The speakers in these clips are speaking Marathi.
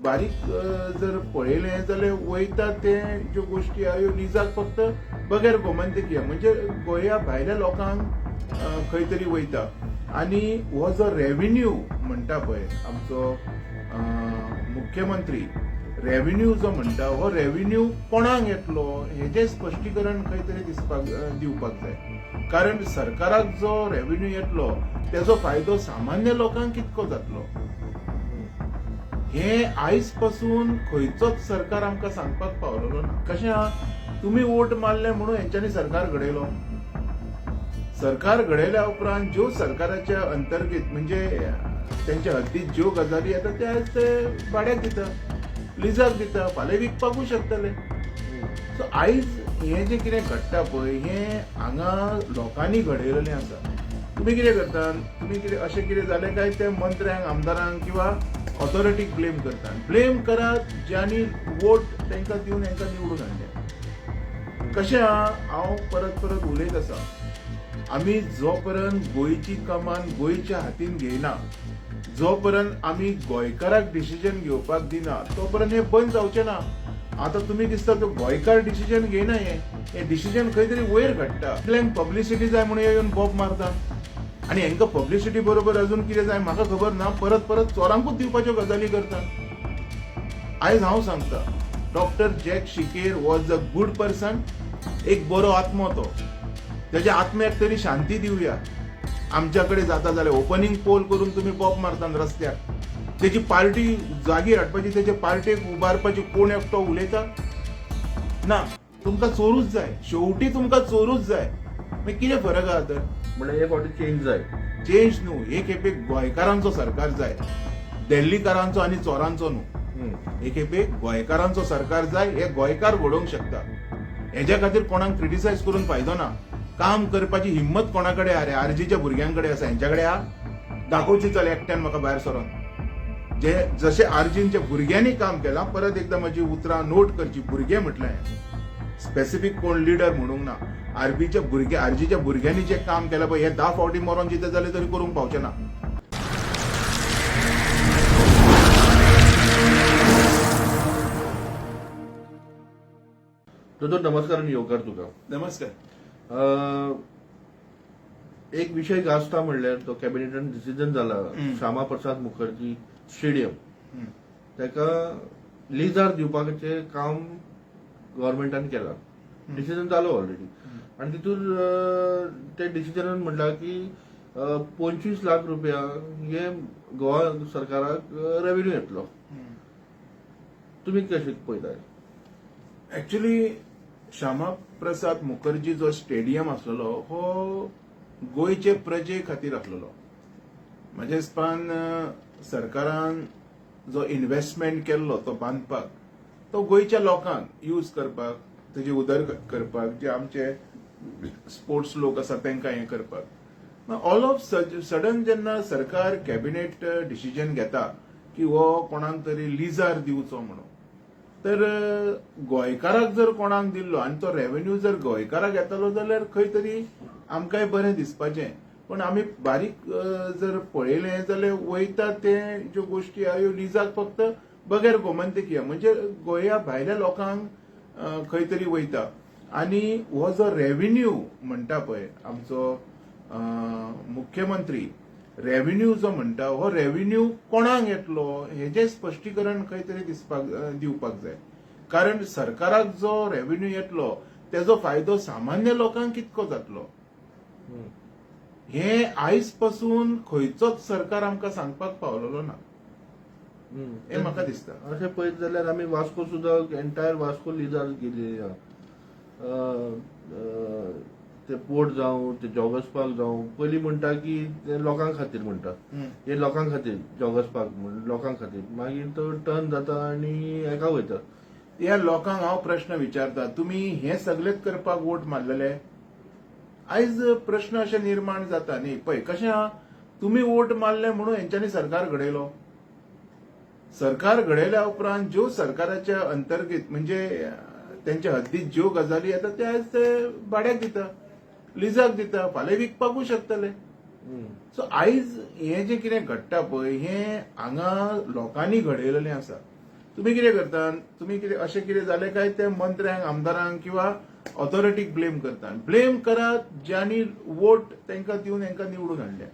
बारीक जर पळयलें जाल्यार वयता ते ज्यो गोष्टी आहा ह्यो लिजाक फक्त बगैर गोमंतकीय म्हणजे गोंया भायल्या लोकांक खंय तरी वयता आनी हो जो रेव्हेन्यू म्हणटा पळय आमचो मुख्यमंत्री रेव्हेन्यू जो म्हणटा हो रेव्हेन्यू कोणाक येतलो हेजें स्पश्टीकरण खंय तरी दिवपाक जाय कारण सरकाराक जो रेव्हेन्यू येतलो तेजो फायदो सामान्य लोकांक कितको जातलो हे आयज पासून खंयचोच सरकार आमकां सांगपाक पावलेलो ना कशें आहा तुमी वोट मारले म्हणून हेंच्यांनी सरकार घडयलो सरकार घडयल्या उपरांत ज्यो सरकाराच्या अंतर्गत म्हणजे त्यांच्या हद्दीत ज्यो गजाली येता ते आयज ते भाड्याक दिता लिजाक दिता फाल्यां विकपाकूय शकतले सो आयज हें जें कितें घडटा पळय हें हांगा लोकांनी घडयलेलें आसा तुमी कितें करतात तुमी कितें अशें कितें जालें काय ते मंत्र्यांक आमदारांक किंवा ऑथॉरिटीक ब्लेम करतात ब्लेम करात ज्यांनी वोट तांकां दिवन तांकां निवडून हाडले कशें आहा हांव परत परत उलयत आसा आमी जो पर्यंत गोंयची कमान गोंयच्या हातीन घेयना जो पर्यंत आमी गोंयकाराक डिसिजन घेवपाक दिना तो पर्यंत हें बंद जावचें ना आतां तुमी दिसता तो गोंयकार डिसिजन घेयना हें डिसिजन खंय तरी वयर घडटा आपल्यांक पब्लिसिटी जाय म्हणून येवन बॉब मारता आनी हांकां पब्लिसिटी बरोबर अजून कितें जाय म्हाका खबर ना परत परत चोरांकूच दिवपाच्यो गजाली करता आयज हांव सांगता doctor Jack Sequeira was a good person एक बरो आत्मो तो तेज्या आत्म्याक तरी शांती दिवया आमच्या कडेन जाता जाल्यार ओपनिंग पोल करून तुमी बॉब मारतात रस्त्याक तेजी पार्टी जागी हाडपाची तेजे पार्टेक उबारपाची कोण एकटो उलयता ना तुमकां चोरूच जाय शेवटी तुमकां चोरूच जाय मागीर कितें फरक आहा तर म्हणजे हे फावटी चेंज जाय चेंज न्हू हे खेपे गोंयकारांचो सरकार जाय दिल्लीकारांचो आनी चोरांचो न्हू हे खेपे गोंयकारांचो सरकार जाय हे गोंयकार घडोवंक शकता हेज्या खातीर कोणाक क्रिटिसायज करून फायदो ना काम करपाची हिम्मत कोणाकडे आहा रे आरजीच्या भुरग्यांकडे आसा हेंच्याकडे आहा दाखोवची चल एकट्यान म्हाका भायर सरोन जे जशे आरजींच्या भुरग्यांनी काम केलां परत एकदां म्हजी उतरां नोट करची भुरगे म्हटलें स्पेसिफीक कोण लिडर म्हणूंक ना आरजीच्या भुरग्यांनी जे काम केलां पळय हे 10 फावटी मरोन जितें जालें तरी करूंक पावचें ना दोतोर नमस्कार आनी येवकार तुका नमस्कार एक विषय गाजता म्हणल्यार तो कॅबिनेटान डिसिजन जाला श्यामा प्रसाद मुखर्जी स्टेडियम ताका लिजार दिवपाचें काम गव्हर्मेंटान केलां डिसिजन जालो ऑलरेडी आनी तितून ते डिसिजनान म्हणला की 25 लाख रुपया हे गोवा सरकाराक रेव्हेन्यू येतलो तुमी कशें पळयतात एक्चुअली श्यामा प्रसाद मुखर्जी जो स्टेडियम आसलेलो हो गोंयचे प्रजे खातीर आसलेलो म्हाज्या हिसपान सरकारान जो इन्व्हेस्टमेंट केल्लो तो बांदपाक तो गोंयच्या लोकांक यूज करपाक तेजी उदरगत करपाक जे आमचे स्पोर्ट्स लोक आसा तांकां हें करपाक ऑल ऑफ सडन जेन्ना सरकार कॅबिनेट डिसिजन घेता की हो कोणाक तरी लिजार दिवचो म्हणून तर गोंयकाराक जर कोणाक दिल्लो आनी तो रेव्हेन्यू जर गोंयकाराक येतलो जाल्यार खंय तरी आमकांय बरें दिसपाचें पण आमी बारीक जर पळयलें जाल्यार वयता ते ज्यो गोष्टी आहा ह्यो लिजाक फक्त बगैर गोमंतकीय म्हणजे गोंया भायल्या लोकांक खंय तरी वयता आनी हो जो रेव्हेन्यू म्हणटा पळय आमचो मुख्यमंत्री रेव्हेन्यू जो म्हणटा हो रेव्हेन्यू कोणाक येतलो हेजें स्पश्टीकरण खंय तरी दिवपाक जाय कारण सरकाराक जो रेव्हेन्यू येतलो तेजो फायदो सामान्य लोकांक कितको जातलो हे आयज पासून खंयचोच सरकार आमकां सांगपाक पावलेलो ना हे म्हाका दिसता अशें पळयत जाल्यार आमी वास्को सुद्दां एंटायर वास्को लिजार गेली ते पोर्ट जावं ते जॉगर्स पार्क जावं पयलीं म्हणटा की ते लोकां खातीर म्हणटा हे लोकां खातीर जॉगर्स पार्क म्हणून लोकां खातीर मागीर तो टर्न जाता आनी हेका वयता ह्या लोकांक हांव प्रश्न विचारता तुमी हे सगळेच करपाक वोट मारलेले आयज प्रश्न अशे निर्माण जाता न्ही पळय कशें आहा तुमी वोट मारले म्हणून हेंच्यांनी सरकार घडयलो सरकार घडयल्या उपरांत ज्यो सरकाराच्या अंतर्गत म्हणजे त्यांच्या हद्दीत ज्यो गजाली येता ते आयज ते भाड्याक दिता लिजाक दिता फाल्यां विकपाकूय शकतले सो आयज हें जें कितें घडटा पळय हें हांगा लोकांनी घडयलेलें आसा तुम्ही कितें करता, तुम्ही कितें अशें कितें जालें काय ते मंत्र्यांक आमदारांक किंवा ऑथॉरिटीक ब्लेम करता. ब्लेम करात ज्यांनी वोट तांकां दिवन तांकां निवडून हाडल्या.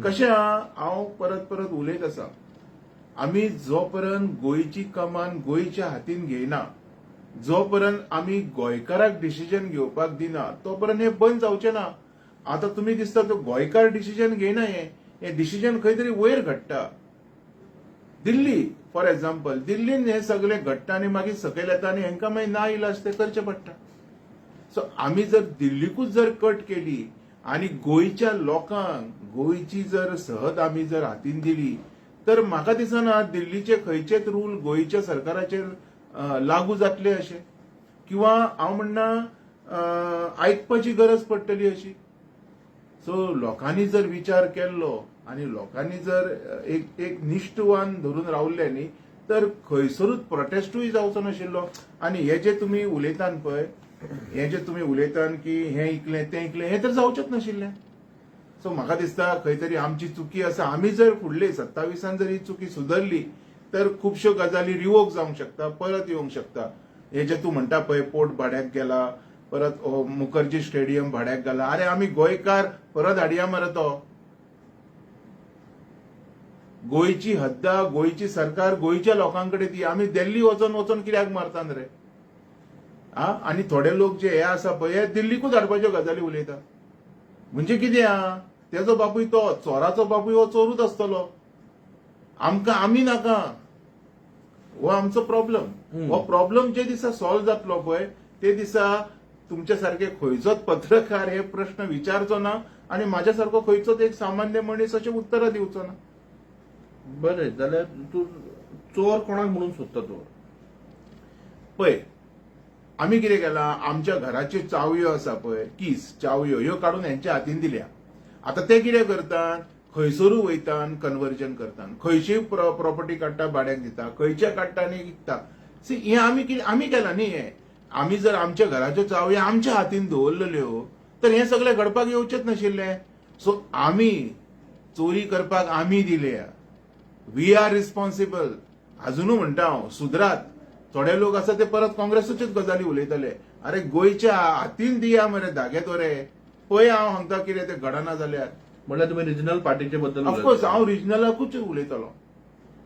कशें हांव परत परत उलयत आसा, आमी जो पर्यंत गोंयची कमान गोंयच्या हातीन घेयना, जो पर्यंत आमी गोंयकाराक डिसिजन घेवपाक दिना, तो पर्यंत हें बंद जावचें ना. आतां तुमी दिसता तो गोंयकार डिसिजन घेयना, हें डिसिजन खंय तरी वयर घडटा. दिल्ली फॉर एक्झाम्पल, दिल्लीन हें सगळें घडटा आनी मागीर सकयल येता आनी हांकां मागीर ना इलाज तें करचें पडटा. सो आमी जर दिल्लीकूच जर कट केली आनी गोंयच्या लोकांक गोंयची जर सहत आमी जर हातीन दिली, तर म्हाका दिसना दिल्लीचे खंयचेच रूल गोंयच्या सरकाराचेर लागू जातले अशें, किंवा हांव म्हणना आयकपाची गरज पडटली अशी. सो लोकांनी जर विचार केल्लो आनी लोकांनी जर एक निश्ठवान धरून रावल्ले न्ही, तर खंयसरूच प्रोटेस्टूय जावचो नाशिल्लो. आनी हे जे तुमी उलयतात पळय, हे जे तुमी उलयतात की हें इकलें तें इकलें, हें तर जावचेंच नाशिल्लें. सो म्हाका दिसता खंय तरी आमची चुकी आसा. आमी जर फुडले 27 जर ही चुकी सुदरली, तर खुबश्यो गजाली रिवोक जावंक शकता, परत येवंक शकता. हे जे तूं म्हणटा पळय, पोर्ट भाड्याक गेला, परत मुखर्जी स्टेडियम भाड्याक गेला. अरे आमी गोंयकार परत हाडया मरे तो. गोंयची हद्दा, गोंयची सरकार गोंयच्या लोकांकडे दी. आमी दिल्ली वचून वचून कित्याक मारतात रे? आनी थोडे लोक जे हे आसा पळय, हे दिल्लीकूच हाडपाच्यो गजाली उलयता. म्हणजे कितें तेजो बापूय तो, चोराचो बापूय हो चोरूच आसतलो. आमकां आमी नाका, हो आमचो प्रॉब्लेम. हो प्रॉब्लेम जे दिसा सॉल्व जातलो पळय, ते दिसा तुमच्या सारखे खंयचोच पत्रकार हे प्रश्न विचारचो ना आनी म्हाज्या सारको खंयचोच एक सामान्य मनीस अशें उत्तरां दिवचो ना. बरें, जाल्यार तूं चोर कोणाक म्हणून सोदता तूं? पळय, आमी कितें केलां, आमच्या घराच्यो चावयो आसा पळय, कीज चावयो ह्यो काडून हेंच्या हातीन दिल्या. आतां ते कितें करतात, खंयसरूय वयतात, कन्वर्जन करतात, खंयचीय प्रॉपर्टी काडटा भाड्याक दिता, खंयचे काडटा आनी विकता. सी हें आमी केलां न्ही. हें आमी जर आमच्या घराच्यो चावयो आमच्या हातीन दवरलेल्यो, तर हें सगळें घडपाक येवचेच नाशिल्लें. सो आमी चोरी करपाक आमी दिल्या. We are responsible. अजुनूय म्हणटा हांव, सुधरात. थोडे लोक आसा ते परत काँग्रेसीच्योच गजाली उलयतले. अरे गोंयच्या हातीन दिया मरे धागे दोरे. पळय हांव सांगता कितें तें घडना जाल्यार. म्हणल्यार तुमी रिजनल पार्टीचे बद्दल ऑफकोर्स हांव रिजनलाकूच उलयतलो.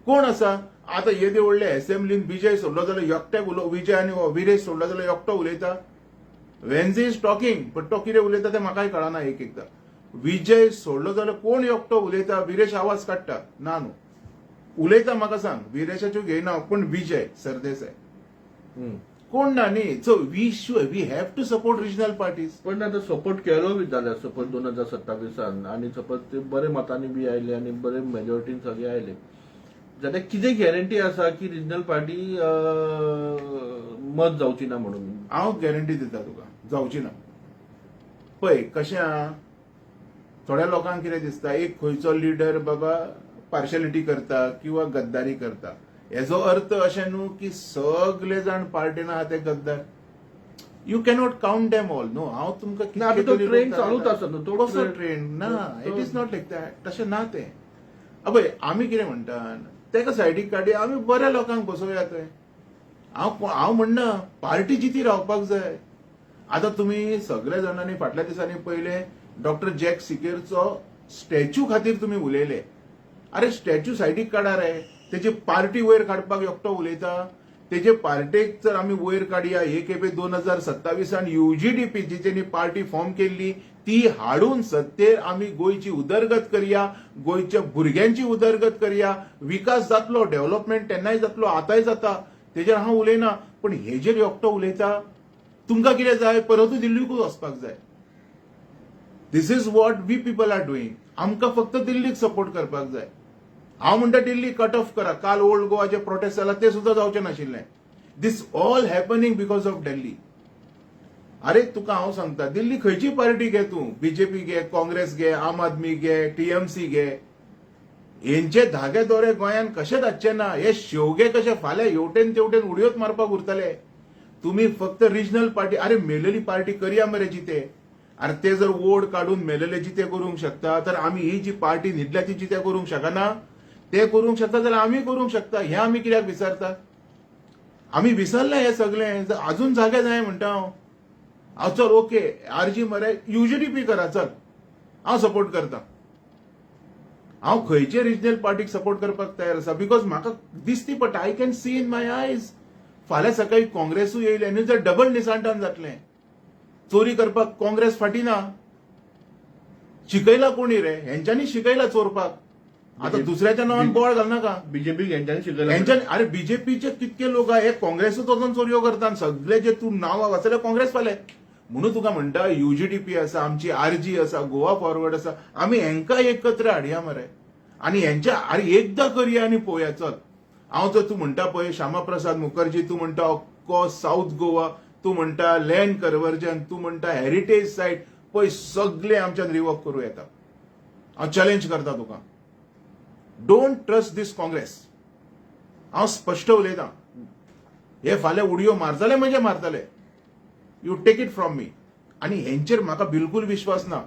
कोण आसा आतां येदे व्हडले असेंब्लीन विजय सोडलो जाल्यार एकट्याक विजय आनी विरेश सोडलो जाल्यार एकटो उलयता. वेन्झी इज टॉकिंग, बट तो कितें उलयता तें म्हाकाय कळना एक एकदां. विजय सोडलो जाल्यार कोण एकटो उलयता, विरेश आवाज काडटा ना न्हू. उलयता म्हाका सांग, विरेशाच्यो घेयना, पूण विजय सरदेसाय कोण ना न्ही. So we have to support regional parties. पण आतां सपोर्ट केलो बी जाल्यार सपोज 2027 आनी सपोज ते बरे मतांनी बी आयले आनी बरे मेजॉरिटीन सगळे आयले, जाल्यार कितें गॅरंटी आसा की रिजनल पार्टी मत जावची ना म्हणून? हांव गॅरंटी दिता तुका, जावची ना. पळय कशें थोड्या लोकांक कितें दिसता, एक खंयचो लिडर बाबा पार्शलिटी करता किंवा गद्दारी करता. हेजो अर्थ अशें न्हू की सगळे जाण पार्टीन आहा ते गद्दार. You cannot count them all. No, हांव तुमकां ट्रेंड चालूच आसा न्हू. तो कसो ट्रेंड ना, it is not like that. तशें ना तें. पळय आमी कितें म्हणटात, तेका सायडीक काडया, आमी बऱ्या लोकांक बसोवया थंय. हांव म्हणना पार्टी जिती रावपाक जाय. आतां तुमी सगळे जाणांनी फाटल्या दिसांनी पयले डॉक्टर जॅक सिकेरचो स्टॅच्यू खातीर तुमी उलयले. अरे स्टॅच्यू सायडीक काडा रे. तेजी पार्टी वयर काडपाक एकटो उलयता. तेजे पार्टेक जर आमी वयर काडया, हे खेपे 2027 UGDP जेणी पार्टी फॉर्म केल्ली ती हाडून सत्तेर आमी गोंयची उदरगत करया, गोंयच्या भुरग्यांची उदरगत करया. विकास जातलो, डेव्हलपमेंट तेन्नाय जातलो, आतांय जाता, तेजेर हांव उलयना. पण हेजेर एकटो उलयता. तुमकां कितें जाय, परतूय दिल्लीकूच वचपाक जाय. This is what we people are doing. आमकां फक्त दिल्लीक सपोर्ट करपाक जाय. हांव म्हणटा दिल्ली कट ऑफ करा. काल ओल्ड गोवा जे प्रोटेस्ट जाला ते सुद्धा जावचें नाशिल्लें. This all happening because of Delhi. अरे तुका हांव सांगता, दिल्ली खंयची पार्टी घे तूं, बीजेपी घे, काँग्रेस घे, आम आदमी घे, TMC घे, हेंचे धागे दोरे गोंयान कशे धाडचे ना. हे शेवगे कशे फाल्यां हेवटेन तेवटेन उडयोत मारपाक उरतले. तुम्ही फक्त रिजनल पार्टी, अरे मेलेली पार्टी करया मरे जिते. अरे ते जर वोट काढून मेलेले जिते करूंक शकता, तर आम्ही ही जी पार्टी न्हिदल्या ती जिते करूंक शकना. ते करूंक शकता जाल्यार आमी करूंक शकता. हे आमी कित्याक विसरता? आमी विसरले हे सगळें. अजून जागे जाय म्हणटा हांव चल ओके आरजी मरे युजीडीपी करा चल हांव सपोर्ट करता. हांव खंयचे रिजनल पार्टीक सपोर्ट करपाक तयार आसा बिकॉज म्हाका दिसती पडटा I can see in my आयज. फाल्यां सकाळी काँग्रेसूय येयली आनी जर डबल निसांटान जातलें. चोरी करपाक काँग्रेस फाटी ना. शिकयला कोणी रे? हेंच्यांनी शिकयला चोरपाक. आता दुसऱ्याच्या नांवान बोवाळ घालनाका. बीजेपी हेंच्यांनी शिकयला. हेंच्यांनी अरे बीजेपीचे कितके लोक आहा हे काँग्रेसूच वचून चोरयो करतात. सगळे जे तूं नांव वाचले काँग्रेस फाले म्हणून तुका म्हणटा युजीडीपी आसा आमची आरजी आसा गोवा फॉरवर्ड आसा आमी हेंका एकत्र हाडया मरे आनी हेंच्या अरे एकदां करया आनी पळोवया चल. हांव तर तूं म्हणटा पळय श्यामा प्रसाद मुखर्जी तूं म्हणटा अख्खो साऊथ गोवा तूं म्हणटा लँड कन्वर्जन तूं म्हणटा हेरिटेज सायट पळय सगळे आमच्यान रिवर्क करूं येता. हांव चॅलेंज करता तुका. Don't trust these Congress. हांव स्पश्ट उलयतां. हे फाल्यां उडयो मारतले म्हणजे मारतले. You take it from me. आनी हेंचेर म्हाका बिलकुल विश्वास ना.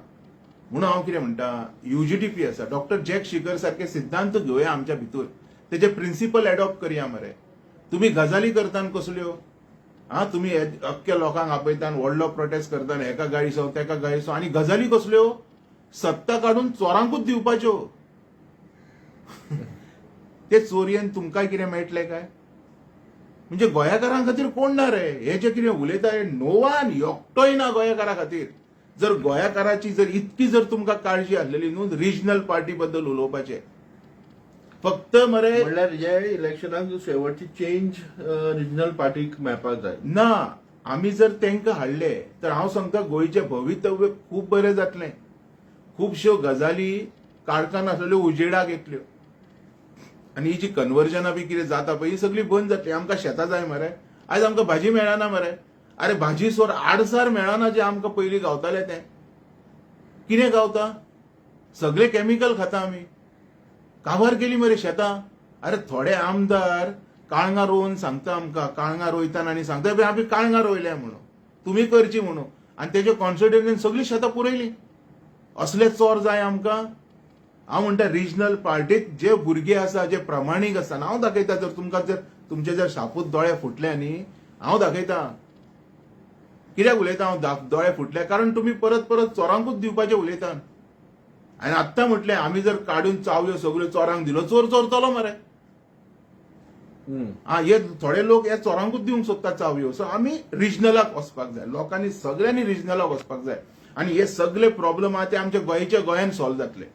म्हणून हांव कितें म्हणटा युजीडीपी आसा डॉक्टर जॅक शिकर सारखे सिद्धांत घेवया आमच्या भितर. तेजे प्रिन्सिपल एडॉप्ट करया मरे. तुम्ही गजाली करतात कसल्यो? तुम्ही अख्ख्या लोकांक आपयतात व्हडलो प्रोटेस्ट करतात हेका गाळीसो तेका गाळीसो आनी गजाली कसल्यो? सत्ता काडून चोरांकूच दिवपाच्यो. ते चोरयेन तुमकां कितें मेळटलें काय? म्हणजे गोंयकारां खातीर कोण ना रे? हे जे कितें उलयता नो वन एकटोय ना गोंयकारा खातीर. जर गोंयकाराची जर इतकी जर तुमकां काळजी आसलेली न्हू रिजनल पार्टी बद्दल उलोवपाचें फक्त मरे म्हणल्यार हे इलेक्शनाक शेवटची चेंज रिजनल पार्टीक मेळपाक जाय ना. आमी जर तेंकां हाडले तर हांव सांगता गोंयचें भवितव्य खूब बरें जातलें. खुबश्यो गजाली काळखान आसलेल्यो उजेडाक येतल्यो आनी ही जी कन्वर्जनां बी कितें जाता पळय ही सगळी बंद जातली. आमकां शेतां जाय मरे. आयज आमकां भाजी मेळना मरे. अरे भाजी सोर आडसार मेळना जे आमकां पयलीं गावतालें तें कितें गावता? सगळे केमिकल खाता आमी. काबार केली मरे शेतां. अरे थोडे आमदार काळंगां रोवन सांगता आमकां काळंगां रोयतना आनी सांगता आमी काळंगां रोयल्या म्हणून तुमी करची म्हणून आनी तेजे कॉन्सिडन्सीन सगळीं शेतां पुरयलीं. असले चोर जाय आमकां? हांव म्हणटा रिजनल पार्टीत जे भुरगे आसा जे प्रमाणीक आसा हांव दाखयता. जर तुमकां जर तुमचे जर शापूत दोळे फुटले न्ही हांव दाखयता. कित्याक उलयता हांव दोळे फुटले? कारण तुमी परत परत चोरांकूच दिवपाचे उलयता. आनी आत्तां म्हटलें आमी जर काडून चावयो सगळ्यो चोरांक दिलो चोर चोरतलो मरे. हे थोडे लोक हे चोरांकूच दिवंक सोदतात चावयो. सो आमी रिजनलाक वचपाक जाय. लोकांनी सगळ्यांनी रिजनलाक वचपाक जाय आनी हे सगळे प्रॉब्लेम आहा ते आमच्या गोंयच्या गोंयान सॉल्व जातले.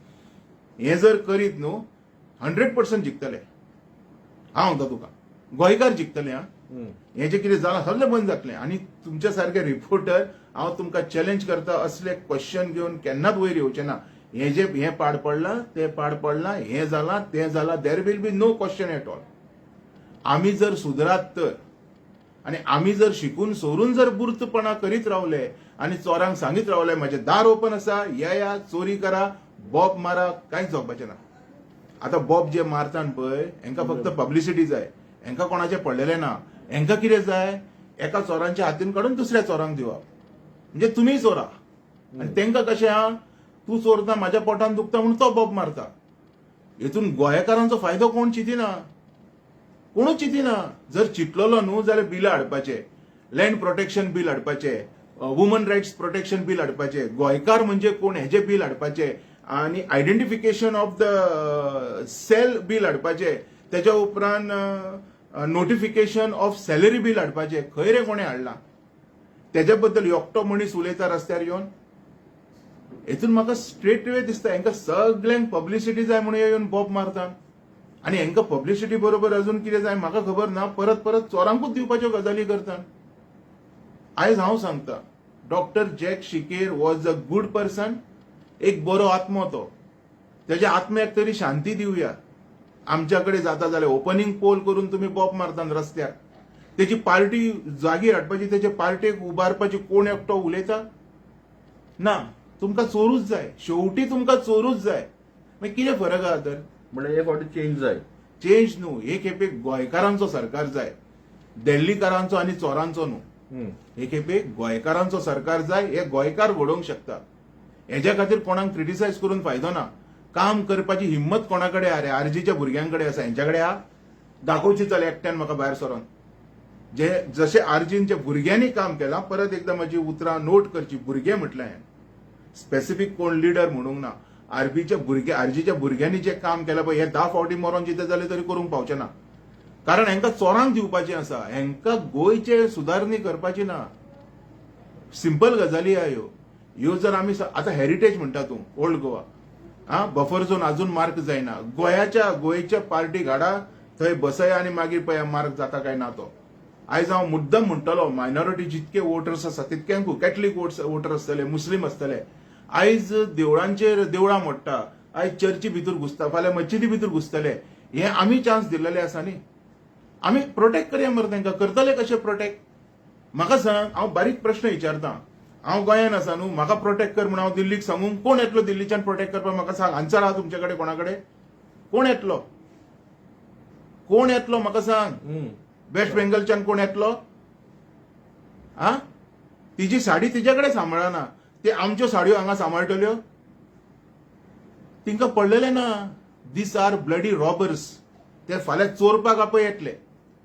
हे जर करीत न्हू 100% जिखतले. हांव म्हणटा तुका गोंयकार जिखतले. हे जे कितें जालां सगळें बंद जातलें आनी तुमच्या सारके रिपोर्टर हांव तुमकां चॅलेंज करता असले क्वेश्चन घेवन केन्नाच वयर येवचे ना. हे पाड पडला ते पाड पडला हे जालां तें जालां there will be no question at all. आमी जर सुदरात तर आनी आमी जर शिकून सोरून जर बुर्तपणा करीत रावले आनी चोरांक सांगीत रावले म्हाजें दार ओपन आसा येया चोरी करा बॉब मारा कांयच जावपाचें ना. आतां बॉब जे मारतात पळय हेंकां फक्त पब्लिसिटी जाय. हेंकां कोणाचें पडलेलें ना. हेंकां कितें जाय एका चोरांच्या हातीन काडून दुसऱ्या चोरांक दिवप. म्हणजे तुमी चोरा आनी तेंकां कशें आहा तूं चोरता म्हाज्या पोटान दुखता म्हणून तो बॉब मारता. हेतून गोंयकारांचो फायदो कोण चिंतिना. कोणूच चिंतिना. जर चिंतलेलो न्हू जाल्यार बिलां हाडपाचे लँड प्रोटेक्शन बील हाडपाचे वुमन रायट्स प्रोटेक्शन बील हाडपाचे गोंयकार म्हणजे कोण हेजे बील हाडपाचे आनी identification of the cell bill हाडपाचे तेच्या उपरांत नोटिफिकेशन ऑफ सॅलरी बील हाडपाचे. खंय रे कोणें हाडला? तेज्या बद्दल एकटो मनीस उलयता रस्त्यार येवन. हेतून म्हाका स्ट्रेट वे दिसता हेंकां सगळ्यांक पब्लिसिटी जाय म्हणून येवन बॉब मारतात आनी हेंकां पब्लिसिटी बरोबर अजून कितें जाय म्हाका खबर ना. परत परत चोरांकूच दिवपाच्यो गजाली करतात. आयज हांव सांगता doctor Jack Sequeira was a good person. एक बरो आत्मो तो. तेज्या आत्म्याक तरी शांती दिवया. आमच्या कडेन जाता जाल्यार ओपनिंग पोल करून तुमी बॉब मारतात रस्त्यार. तेजी पार्टी जागीर हाडपाची तेजे पार्टेक उबारपाची कोण एकटो उलयता? ना. तुमकां चोरूच जाय. शेवटी तुमकां चोरूच जाय. मागीर कितें फरक आहा तर? म्हणजे हे फावटी चेंज जाय. चेंज न्हू हे खेपे गोंयकारांचो सरकार जाय. दिल्लीकारांचो आनी चोरांचो न्हू. हे खेपे गोंयकारांचो सरकार जाय. हे गोंयकार घडोवंक शकता. हेज्या खातीर कोणाक क्रिटिसायज करून फायदो ना. काम करपाची हिंमत कोणाकडे आहा रे? आरजीच्या भुरग्यांकडे आसा, हेंच्याकडे आहा? दाखोवची चल एकट्यान म्हाका भायर सरोन. जे जसे आरजींच्या भुरग्यांनी काम केलां, परत एकदा माझी उतरां नोट करची. भुरगे म्हटलें हांवें, स्पेसिफिक कोण लिडर म्हणूंक ना. आरजीच्या भुरग्यांनी जे काम केलां पळय, हे 10 फावटी मरोन जिते जाले तरी करूंक पावचे ना. कारण हेंकां चोरांक दिवपाचें आसा, हेंकां गोंयचे सुदारणी करपाची ना. सिंपल गजाली आहा ह्यो जर आमी आतां हेरिटेज म्हणटा तूं, ओल्ड गोवा, बफर झोन अजून मार्क जायना. गोंयच्या पार्टी घाडा, थंय बसया आनी मागीर पळया मार्क जाता काय ना तो. आयज हांव मुद्दम म्हणटलो, मायनॉरिटी जितके वोटर्स आसा तितक्यांकू कॅथलीक वोटर आसतले, मुस्लीम आसतले. आयज देवळां मोडटा, आयज चर्ची भितर घुसता, फाल्यां मस्जिदी भितर घुसतले. हे आमी चान्स दिल्लेले आसा न्ही. आमी प्रोटेक्ट करया मरे तांकां. करतले कशे प्रोटेक्ट? म्हाका सांग, हांव बारीक प्रश्न विचारतां. हांव गोंयान आसा न्हू, म्हाका प्रोटेक्ट कर म्हणून हांव दिल्लीक सांगून कोण येतलो दिल्लीच्यान प्रोटेक्ट करपाक? म्हाका सांग. आन्सर आहा तुमचे कडेन? कोणाकडे कोण येतलो? म्हाका सांग. वेस्ट बेंगलच्यान कोण येतलो? तिची साडी तिच्याकडे सांबाळना, ते आमच्यो साडयो हांगा सांबाळटल्यो? तिंका पडलेले ना. These are bloody robbers. ते फाल्यां चोरपाक आपय येतले,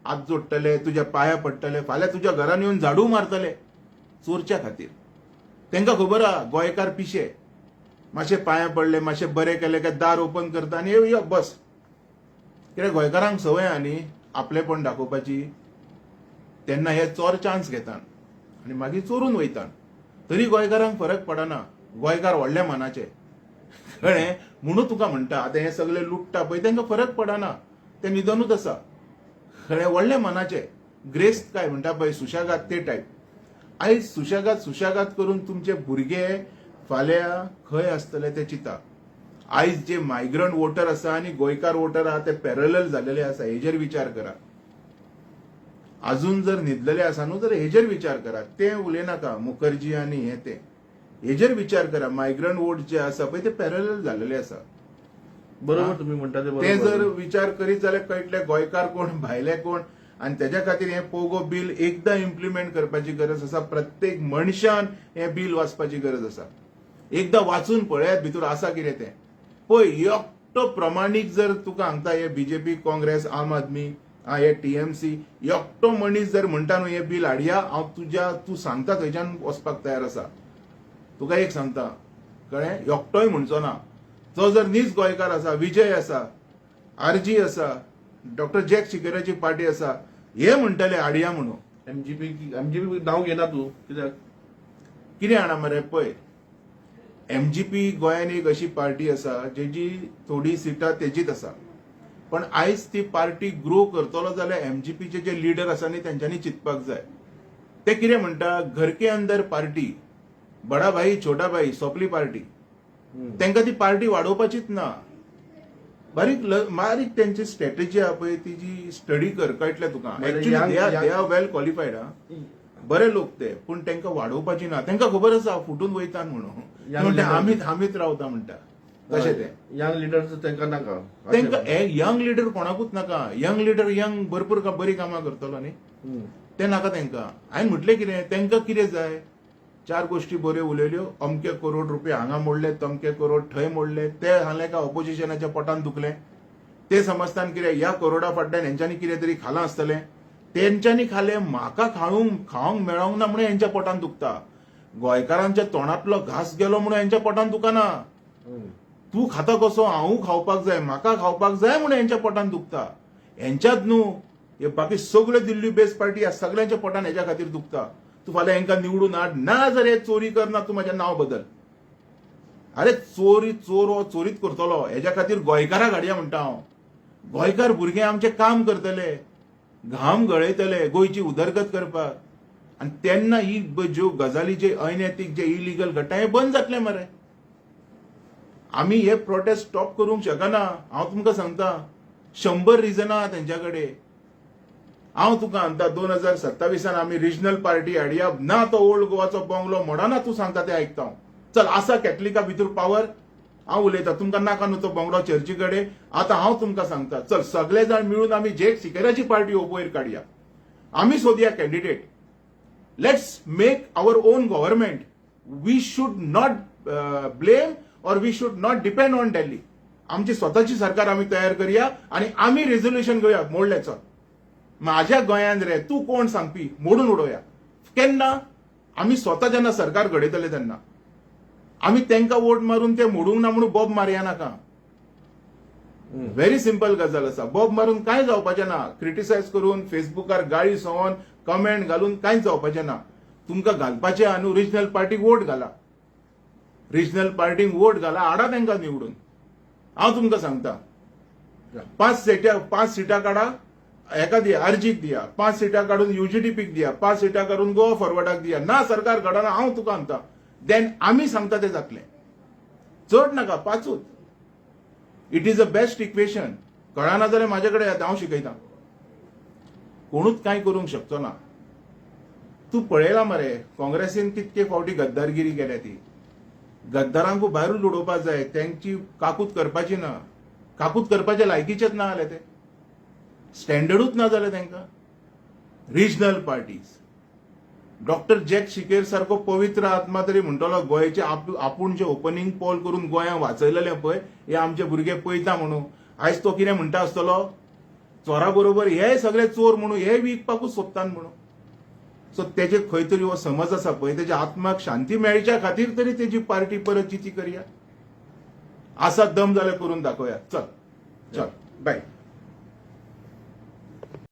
हात जोडटले, तुज्या पांया पडटले, फाल्यां तुज्या घरान येवन झाडू मारतले चोरच्या खातीर. तांकां खबर आहा गोंयकार पिशे, मातशे पांया पडले, मातशे बरे केले काय दार ओपन करता आनी यो बस. कित्याक गोंयकारांक संवय आहा न्ही आपलेपण दाखोवपाची. तेन्ना हे चोर चान्स घेतात आनी मागीर चोरून वयतात. तरी गोंयकारांक फरक पडना. गोंयकार व्हडल्या मनाचे कळ्ळें. म्हणून तुका म्हणटा, आतां हे सगळे लुटता पळय तांकां फरक पडना. ते निधनूच आसा. कळ्ळें. व्हडल्या मनाचे. ग्रेस्त काय म्हणटा पळय, सुशागाद, ते टायप. आयज सुशागाद करून तुमचे भुरगे फाल्यां खंय आसतले ते चिंता. आयज जे मायग्रंट वोटर आसा आनी गोंयकार वोटर आहा ते पॅरलल जाल्लेले आसा. हेजेर विचार करा. अजून जर न्हिदलेले आसा न्हू, जाल्यार हेजेर विचार करा. ते उलयनाका मुखर्जी आनी हे हेजेर विचार करा. मायग्रंट वोट जे आसा पळय ते पॅरलल जाल्लेले आसा. बरोबर तुम्ही म्हणता ते जर विचार करीत जाल्यार कळटले गोंयकार कोण, भायले कोण. आनी तेज्या खातीर हे पोगो बिल एकदां इम्प्लिमेंट करपाची गरज आसा. प्रत्येक मनशान हे बिल वाचपाची गरज आसा. एकदां वाचून पळयात भितर आसा कितें तें. पळय, एकटो प्रमाणीक जर तुका सांगता, हे बीजेपी, काँग्रेस, आम आदमी, हे टीएमसी, एकटो मनीस जर म्हणटा न्हू हे बिल हाडया, हांव तूं सांगता थंयच्यान वचपाक तयार आसा. तुका एक सांगता, कळ्ळें. एकटोय म्हणचो ना. जो जर नीज गोंयकार आसा, विजय आसा, आरजी आसा, डॉक्टर जॅक शिकेराची पार्टी आसा, हे म्हणटले हाडया म्हणून. एमजीपी नाव घेना तू कित्याक? कितें हाडा मरे? पळय, एमजीपी गोंयान एक अशी पार्टी आसा जेजी थोडी सिटां तेजीच आसा. पण आयज ती पार्टी ग्रो करतलो जाल्यार एमजीपीचे जे लिडर आसा न्ही तेंच्यांनी चिंतपाक जाय. ते कितें म्हणटा, घर के अंदर पार्टी, बडा भाई छोटा भाई, सोंपली पार्टी. तांकां ती पार्टी वाडोवपाचीच ना. बारीक त्यांची स्ट्रॅटेजी आहा पळय, तिची स्टडी कर, कळटलें तुका. Actually they are well qualified. बरे लोक ते, पूण तांकां वाडोवपाची ना. तांकां खबर आसा फुटून वयतात म्हणून. म्हणटा आमीच रावता म्हणटा. कशें ते यंग लिडर्स तांकां नाका. तांकां यंग लिडर कोणाकूच नाका. यंग लिडर भरपूर बरी कामां करतलो न्ही, ते नाका तांकां. हांवें म्हटलें कितें, तांकां कितें जाय? 4 गोष्टी बऱ्यो उलयल्यो. अमके करोड रुपया हांगा मोडले, तमके करोड थंय मोडले. ते हांवें का ऑपोजिशनाच्या पोटान दुखले. ते समजतान कितें, ह्या करोडा फाटल्यान हेंच्यांनी कितें तरी खालां आसतलें. तेंच्यांनी खालें, म्हाका खावंक मेळोंक ना म्हणून हेंच्या पोटान दुखता. गोंयकारांच्या तोंडांतलो घास गेलो म्हणून हेंच्या पोटान दुखना. तूं खाता कसो, हांवूय खावपाक जाय, म्हाका खावपाक जाय म्हणून हेंच्या पोटान दुखता. हेंच्यात न्हू, हे बाकी सगळ्यो दिल्ली बेस पार्टी ह्या सगळ्यांच्या पोटान हेच्या खातीर दुखता. तू फाल्यां हेंकां निवडून हाड ना, जर हे चोरी करना, तूं म्हाजें नांव बदल. अरे चोर हो चोरीत करतलो, हेच्या खातीर गोंयकाराक हाडया म्हणटा हांव. गोंयकार भुरगे आमचे काम करतले, घाम गळयतले गोंयची उदरगत करपाक. आनी तेन्ना ही ज्यो गजाली जे अनैतीक, जे इलिगल घडटा, हे बंद जातले मरे. आमी हे प्रोटेस्ट स्टॉप करूंक शकना. हांव तुमकां सांगता, 100 रिजनां आहा तेंच्या कडेन. हांव तुका सांगता, 2027 आमी रिजनल पार्टी हाडया ना. तो ओल्ड गोवाचो बंगलो मोडना. तूं सांगता ते आयकता हांव. चल, आसा कॅथलिका भितर पावर, हांव उलयतां. तुमकां नाका न्हू तो बंगलो चर्ची कडेन. आतां हांव तुमकां सांगता, चल सगळे जाण मिळून आमी जे सिकेराची पार्टी वयर काडया. आमी सोदया candidate. Let's make our own government. We should not blame or we should not depend on Delhi. आमची स्वतःची सरकार आम्ही तयार करूया आणि आम्ही रेझोल्युशन घेऊया मोडल्याचं. माझ्या गोंयांत रे तू कोण सांगपी मोडून उडोवया. केन्ना आम्ही स्वतः जेन्ना सरकार घडयतले तेन्ना आम्ही तांकां वोट मारून ते मोडूंक ना म्हणून बॉब मारया नाका. व्हेरी सिंपल गजाल आसा. बॉब मारून कांय जावपाचें ना. क्रिटिसायज करून फेसबुकार गाळी सवोन कमेंट घालून कांयच जावपाचें ना. तुमकां घालपाचें आहा न्हू रिजनल पार्टीक वोट घाला. रिजनल पार्टीक वोट घाला, हाडा तांकां निवडून. हांव तुमकां सांगता 5 सिटां काडा, हेका दिया अर्जीक दिया. 5 सिटां काडून युजीडीपीक दिया. 5 सिटां काडून गोवा फॉरवर्डाक दिया. ना सरकार घडना हांव तुका सांगता. देन आमी सांगता तें जातलें. चड नाका 5. It is a best equation. कळना जाल्यार म्हाजे कडेन येता हांव शिकयतां. कोणूच कांय करूंक शकचो ना. तूं पळयलां मरे काँग्रेसीन कितके फावटी गद्दारगिरी केल्या ती. गद्दारांकू भायरूच उडोवपाक जाय. तांची काकूत करपाची ना. काकूत करपाचे लायकीचेच ना जाले ते. स्टँडर्डूच ना जालें तांकां. Regional parties. डॉक्टर जॅक शिकेर सारको पवित्र आत्मा तरी म्हणटलो गोंयचे आपूण जे ओपनिंग पोल करून गोंयांत वाचयलेले पळय हे आमचे भुरगे पळयता म्हणून. आयज तो कितें म्हणटा आसतलो चोरा बरोबर हे सगळे चोर म्हणून हे विकपाकूच सोदतात म्हणून. सो तेजे खंय तरी हो समज आसा पळय तेच्या आत्म्याक शांती मेळच्या खातीर तरी तेजी पार्टी परत चिती करया. आसा दम जाल्यार करून दाखोवया. चल बाय.